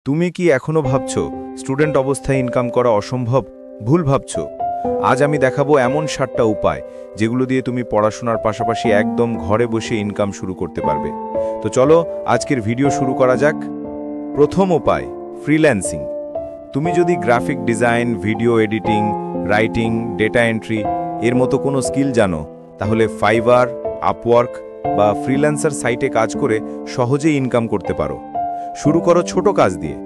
তুমি কি এখনো ভাবছো স্টুডেন্ট অবস্থায় ইনকাম করা অসম্ভব? ভুল ভাবছো। আজ আমি দেখাবো এমন 7টা উপায় যেগুলো দিয়ে তুমি পড়াশোনার পাশাপাশি একদম ঘরে বসে ইনকাম শুরু করতে পারবে। তো চলো আজকের ভিডিও শুরু করা যাক। প্রথম উপায়, ফ্রিল্যান্সিং। তুমি যদি graphic design, video editing, writing, data entry এর মতো কোনো স্কিল জানো, তাহলে ফাইবার, আপওয়ার্ক বা ফ্রিল্যান্সার সাইটে কাজ করে সহজেই ইনকাম করতে পারো। শুরু করো ছোট কাজ দিয়ে,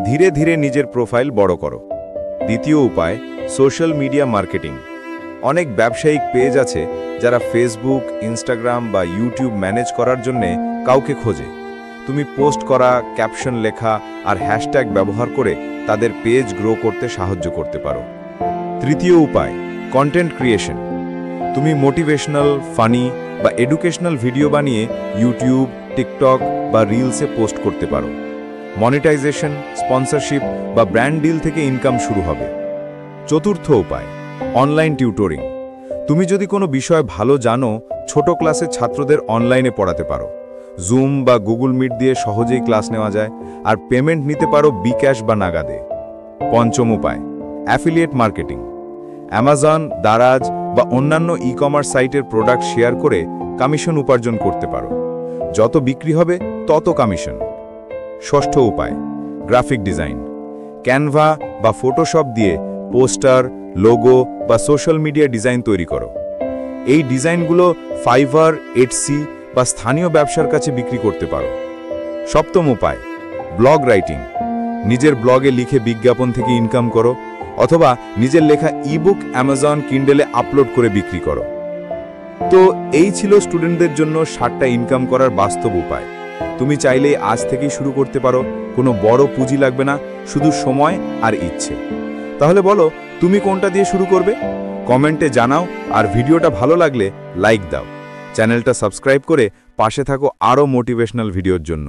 ধীরে ধীরে নিজের প্রোফাইল বড় করো। দ্বিতীয় উপায়, সোশ্যাল মিডিয়া মার্কেটিং। অনেক ব্যবসায়িক পেজ আছে যারা ফেসবুক, ইনস্টাগ্রাম বা ইউটিউব ম্যানেজ করার জন্যে কাউকে খোঁজে। তুমি পোস্ট করা, ক্যাপশন লেখা আর হ্যাশট্যাগ ব্যবহার করে তাদের পেজ গ্রো করতে সাহায্য করতে পারো। তৃতীয় উপায়, কন্টেন্ট ক্রিয়েশন। তুমি মোটিভেশনাল, ফানি বা এডুকেশনাল ভিডিও বানিয়ে ইউটিউব, টিকটক বা রিলসে পোস্ট করতে পারো। মনিটাইজেশন, স্পন্সরশিপ বা ব্র্যান্ড ডিল থেকে ইনকাম শুরু হবে। চতুর্থ উপায়, অনলাইন টিউটোরিং। তুমি যদি কোনো বিষয় ভালো জানো, ছোট ক্লাসের ছাত্রদের অনলাইনে পড়াতে পারো। জুম বা গুগল মিট দিয়ে সহজেই ক্লাস নেওয়া যায়, আর পেমেন্ট নিতে পারো বিক্যাশ বা নাগাদে। পঞ্চম উপায়, অ্যাফিলিয়েট মার্কেটিং। অ্যামাজন, দারাজ বা অন্যান্য ই-কমার্স সাইটের প্রোডাক্ট শেয়ার করে কমিশন উপার্জন করতে পারো। যত বিক্রি হবে তত কমিশন। ষষ্ঠ উপায়, গ্রাফিক ডিজাইন। ক্যানভা বা ফটোশপ দিয়ে পোস্টার, লোগো বা সোশ্যাল মিডিয়া ডিজাইন তৈরি করো। এই ডিজাইনগুলো ফাইভার, এটসি বা স্থানীয় ব্যবসার কাছে বিক্রি করতে পারো। সপ্তম উপায়, ব্লগ রাইটিং। নিজের ব্লগে লিখে বিজ্ঞাপন থেকে ইনকাম করো, অথবা নিজের লেখা ইবুক অ্যামাজন কিন্ডেলে আপলোড করে বিক্রি করো। তো এই ছিল স্টুডেন্টদের জন্য 7টা ইনকাম করার বাস্তব উপায়। তুমি চাইলেই আজ থেকেই শুরু করতে পারো। কোনো বড় পুঁজি লাগবে না, শুধু সময় আর ইচ্ছে। তাহলে বলো, তুমি কোনটা দিয়ে শুরু করবে? কমেন্টে জানাও, আর ভিডিওটা ভালো লাগলে লাইক দাও। চ্যানেলটা সাবস্ক্রাইব করে পাশে থাকো আরও মোটিভেশনাল ভিডিওর জন্য।